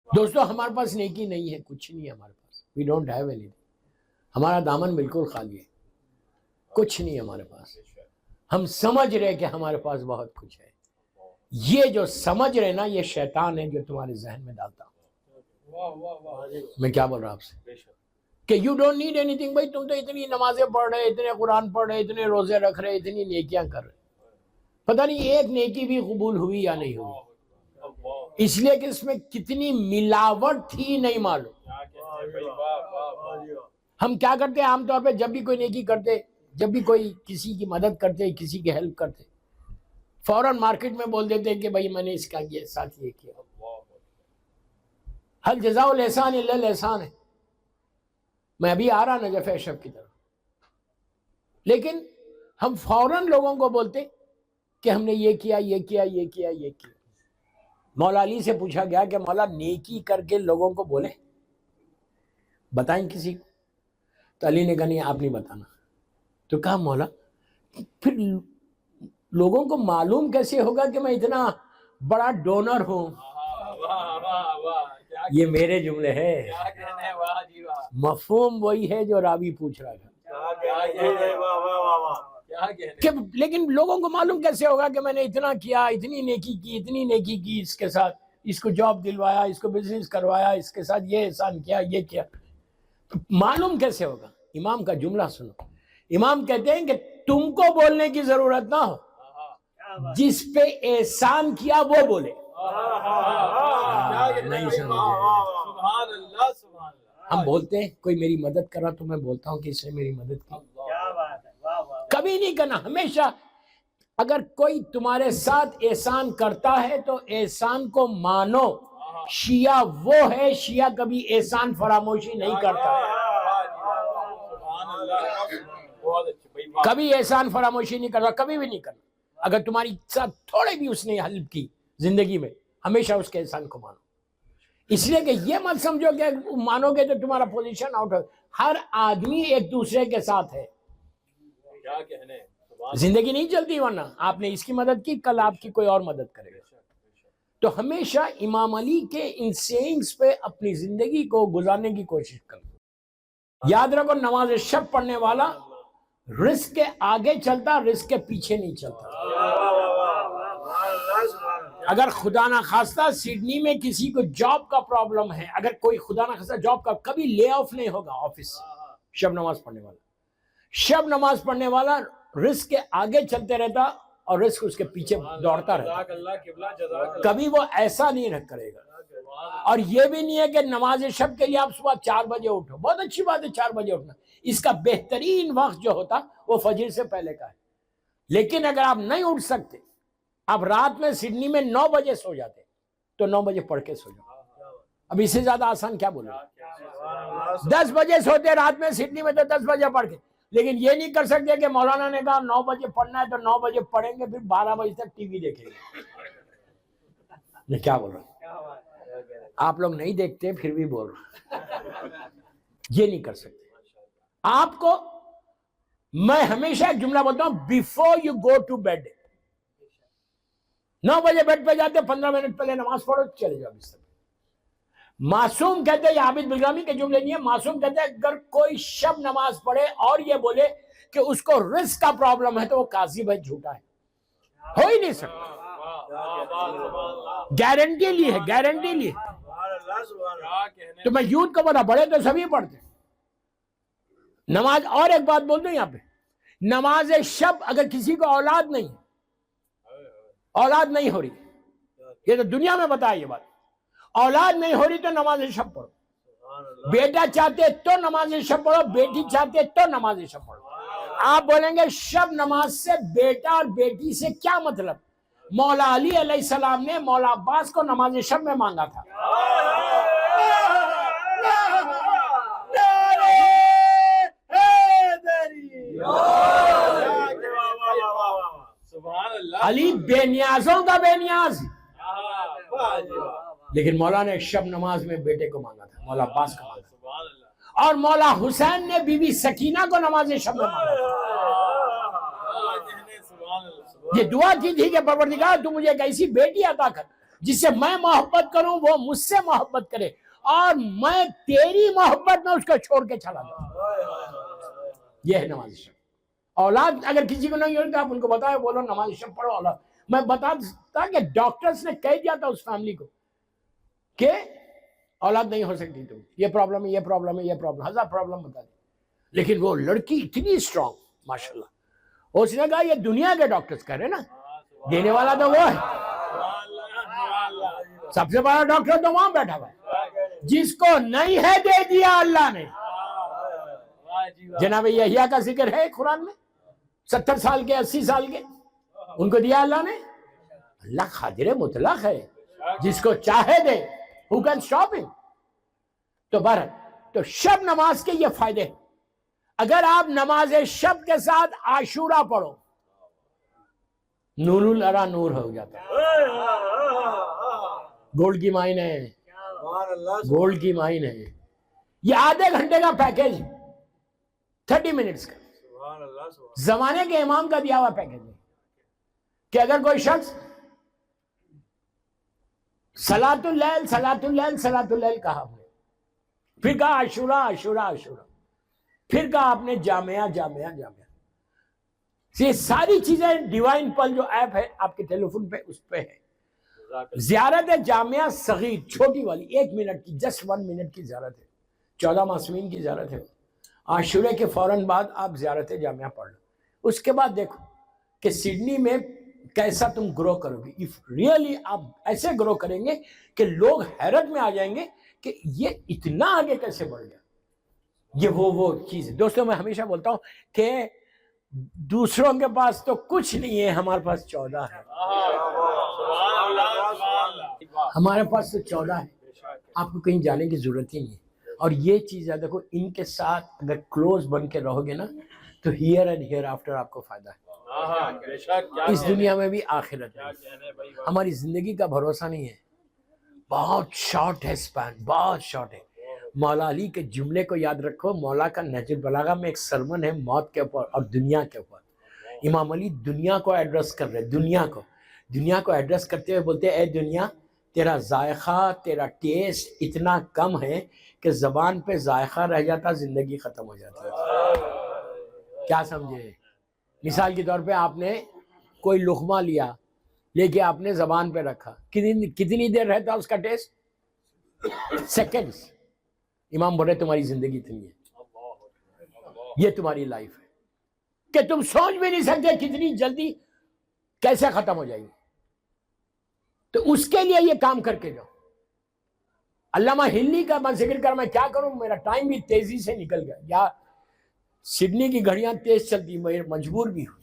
دوستو ہمارے پاس نیکی نہیں ہے، کچھ نہیں ہے ہمارے پاس. We don't have anything. ہمارا دامن بالکل خالی ہے، کچھ نہیں ہے ہمارے پاس. ہم سمجھ رہے کہ ہمارے پاس بہت کچھ ہے. یہ جو سمجھ رہے نا، یہ شیطان ہے جو تمہارے ذہن میں ڈالتا. میں کیا بول رہا ہوں آپ سے کہ you don't need any thing. بھائی تم تو اتنی نمازیں پڑھ رہے، اتنے قرآن پڑھ رہے، اتنے روزے رکھ رہے، اتنی نیکیاں کر رہے، پتہ نہیں ایک نیکی بھی قبول ہوئی یا نہیں ہوئی. اس لیے کہ اس میں کتنی ملاوٹ تھی نہیں معلوم. ہم کیا کرتے ہیں عام طور پہ جب بھی کوئی نیکی کرتے، جب بھی کوئی کسی کی مدد کرتے، کسی کی ہیلپ کرتے، فوراً مارکیٹ میں بول دیتے ہیں کہ بھائی میں نے اس کا یہ ساتھ یہ کیا. حل جزاء الاحسان الا الاحسان ہے. میں ابھی آ رہا نجف اشرف کی طرف، لیکن ہم فوراً لوگوں کو بولتے کہ ہم نے یہ کیا، یہ کیا، یہ کیا، یہ کیا. مولا علی سے پوچھا گیا کہ مولا نیکی کر کے لوگوں کو بولیں، بتائیں کسی کو. تو علی نے کہا نہیں آپ نہیں بتانا. تو کہا مولا پھر لوگوں کو معلوم کیسے ہوگا کہ میں اتنا بڑا ڈونر ہوں. یہ میرے جملے ہیں، مفہوم وہی ہے جو راوی پوچھ رہا تھا. لیکن لوگوں کو معلوم کیسے ہوگا کہ میں نے اتنا کیا، اتنی نیکی کی، اتنی نیکی کی، اس کے ساتھ اس کو جاب دلوایا، اس کو بزنس کروایا، اس کے ساتھ یہ احسان کیا، یہ کیا. معلوم کیسے ہوگا؟ امام کا جملہ سنو. امام کہتے ہیں کہ تم کو بولنے کی ضرورت نہ ہو، جس پہ احسان کیا وہ بولے. نہیں سمجھے؟ ہم بولتے ہیں کوئی میری مدد کرا تو میں بولتا ہوں کہ اس نے میری مدد کی. کبھی نہیں کرنا. ہمیشہ اگر کوئی تمہارے ساتھ احسان کرتا ہے تو احسان کو مانو. شیعہ وہ ہے، شیعہ کبھی احسان فراموشی نہیں کرتا، کبھی احسان فراموشی نہیں کرتا، کبھی بھی نہیں کرنا. اگر تمہاری ساتھ تھوڑے بھی اس نے ہیلپ کی زندگی میں، ہمیشہ اس کے احسان کو مانو. اس لیے کہ یہ مت سمجھو کہ مانو گے تو تمہارا پوزیشن آؤٹ ہو. ہر آدمی ایک دوسرے کے ساتھ ہے، زندگی نہیں چلتی. ورنہ آپ نے اس کی مدد کی، کل آپ کی کوئی اور مدد کرے گا. تو ہمیشہ امام علی کے ان سینگز پہ اپنی زندگی کو گزارنے کی کوشش کرو. یاد رکھو نماز شب پڑھنے والا رزق کے آگے چلتا، رزق کے پیچھے نہیں چلتا. اگر خدا نہ خواستہ سڈنی میں کسی کو جاب کا پرابلم ہے، اگر کوئی خدا نہ خواستہ جاب کا، کبھی لے آف نہیں ہوگا آفس سے. شب نماز پڑھنے والا، شب نماز پڑھنے والا رزق کے آگے چلتے رہتا اور رزق اس کے پیچھے دوڑتا رہتا. کبھی وہ ایسا نہیں کرے گا. اور یہ بھی نہیں ہے کہ نماز شب کے لیے آپ صبح 4 بجے اٹھو. بہت اچھی بات ہے 4 بجے اٹھنا. اس کا بہترین وقت جو ہوتا وہ فجر سے پہلے کا ہے. لیکن اگر آپ نہیں اٹھ سکتے، آپ رات میں سڈنی میں 9 بجے سو جاتے تو 9 بجے پڑھ کے سو جاؤ. اب اس سے زیادہ آسان کیا بولوں؟ 10 بجے سوتے رات میں سڈنی میں تو 10 بجے پڑھ کے. لیکن یہ نہیں کر سکتے کہ مولانا نے کہا 9 بجے پڑھنا ہے تو 9 بجے پڑھیں گے، پھر 12 بجے تک ٹی وی دیکھیں گے. میں کیا بول رہا ہوں؟ آپ لوگ نہیں دیکھتے پھر بھی بول رہا ہوں. یہ نہیں کر سکتے. آپ کو میں ہمیشہ ایک جملہ بولتا ہوں، before you go to bed, 9 بجے بیڈ پہ جاتے 15 منٹ پہلے نماز پڑھو، چلے جاؤ بستر. معصوم کہتے ہیں، یہ عابد بلغامی کے جملے نہیں ہے، معصوم کہتے ہیں اگر کوئی شب نماز پڑھے اور یہ بولے کہ اس کو رزق کا پرابلم ہے تو وہ کاذب ہے، جھوٹا ہے. ہو ہی نہیں سکتا. گارنٹی لی ہے، گارنٹی لی ہے. تو میں یوتھ کو بتا، بڑے تو سبھی پڑھتے نماز. اور ایک بات بول دوں یہاں پہ، نماز شب اگر کسی کو اولاد نہیں ہو رہی، یہ تو دنیا میں بتایا یہ بات، اولاد نہیں ہو رہی تو نماز شب پڑھو. بیٹا چاہتے تو نماز شب پڑھو، بیٹی چاہتے تو نماز شب پڑھو. آپ بولیں گے شب نماز سے بیٹا اور بیٹی سے کیا مطلب؟ مولا علی علیہ السلام نے مولا عباس کو نماز شب میں مانگا تھا. علی بے نیازوں کا بے نیاز، لیکن مولا نے شب نماز میں بیٹے کو مانگا تھا، مولا عباس کو مانگا تھا. اور مولا حسین نے بی بی سکینہ کو نماز شب میں مانگا تھا. یہ دعا کی تھی کہ پروردگار تو مجھے ایک ایسی بیٹی عطا کر جس سے میں محبت کروں وہ مجھ سے محبت کرے، اور میں تیری محبت میں اس کو چھوڑ کے چلا جاؤں۔ یہ ہے نماز شب۔ اولاد اگر کسی کو نہیں ہوتی تو آپ ان کو بتائے، بولو نماز شب پڑھو اولاد۔ میں بتاتا کہ ڈاکٹرز نے کہہ دیا تھا اس فیملی کو کہ اولاد نہیں ہو سکتی، تم یہ پرابلم ہے، یہ پرابلم ہے، یہ پرابلم، ہزار پرابلم بتا دی، لیکن وہ لڑکی اتنی اسٹرانگ ماشاءاللہ، اس نے کہا یہ دنیا کے ڈاکٹرز کہہ رہے نا، دینے والا تو وہ ہے، سب سے بڑا ڈاکٹر تو وہاں بیٹھا ہوا ہے، جس کو نہیں ہے دے دیا اللہ نے۔ جناب یحییٰ کا ذکر ہے قرآن میں، 70 سال کے 80 سال کے، ان کو دیا اللہ نے۔ اللہ قادر مطلق ہے، جس کو چاہے دے، who can stop him۔ تو بہرحال تو شب نماز کے یہ فائدے ہیں۔ اگر آپ نماز شب کے ساتھ عاشورہ پڑھو، نور الارا نور ہو جاتا ہے، گولڈ کی مائن ہے، گولڈ کی مائن ہے۔ یہ آدھے گھنٹے کا پیکیج، 30 منٹس کا، زمانے کے امام کا دیا ہوا پیکیج ہے کہ اگر کوئی شخص صلاۃ اللیل صلاۃ اللیل صلاۃ اللیل کہا آپ نے، پھر کہا عاشورہ عاشورہ عاشورہ، پھر کہا آپ نے جامعہ جامعہ جامعہ، یہ ساری چیزیں ڈیوائن پل جو ایپ ہے آپ کے ٹیلی فون پہ، اس پہ ہے۔ زیارت جامعہ صغیر چھوٹی والی 1 منٹ کی، جسٹ 1 منٹ کی زیارت ہے، 14 معصومین کی زیارت ہے۔ عاشورے کے فوراً بعد آپ زیارت جامعہ پڑھ لو، اس کے بعد دیکھو کہ سڈنی میں کیسا تم گرو کرو گے۔ اف ریئلی آپ ایسے گرو کریں گے کہ لوگ حیرت میں آ جائیں گے کہ یہ اتنا آگے کیسے بڑھ گیا۔ یہ وہ چیز ہے۔ دوستوں میں ہمیشہ بولتا ہوں کہ دوسروں کے پاس تو کچھ نہیں ہے، ہمارے پاس 14 ہے، ہمارے پاس تو 14 ہے، آپ کو کہیں جانے کی ضرورت ہی نہیں ہے۔ اور یہ چیز ہے، دیکھو ان کے ساتھ اگر کلوز بن کے رہو گے نا تو ہیئر اینڈ ہیئر آفٹر آپ کو فائدہ ہے، اس دنیا میں بھی آخرت میں۔ ہماری زندگی کا بھروسہ نہیں ہے، بہت شارٹ ہے سپین، بہت شارٹ ہے۔ مولا علی کے جملے کو یاد رکھو، مولا کا نہج البلاغہ میں ایک سرمن ہے موت کے اوپر اور دنیا کے اوپر۔ امام علی دنیا کو ایڈریس کر رہے، دنیا کو ایڈریس کرتے ہوئے بولتے ہیں، اے دنیا تیرا ذائقہ، تیرا ٹیسٹ اتنا کم ہے کہ زبان پہ ذائقہ رہ جاتا، زندگی ختم ہو جاتی ہے۔ کیا سمجھے؟ مثال کے طور پہ آپ نے کوئی لقمہ لیا، لے کے آپ نے زبان پہ رکھا، کتنی دیر رہتا اس کا ٹیسٹ؟ سیکنڈز۔ امام بولے تمہاری زندگی اتنی ہے، یہ تمہاری لائف ہے کہ تم سوچ بھی نہیں سکتے کتنی جلدی کیسے ختم ہو جائے گی۔ تو اس کے لیے یہ کام کر کے جاؤ۔ علامہ ہلی کا میں ذکر کر، میں کیا کروں، میرا ٹائم بھی تیزی سے نکل گیا، یا سڈنی کی گھڑیاں تیز چلتی، میں مجبور بھی ہوں۔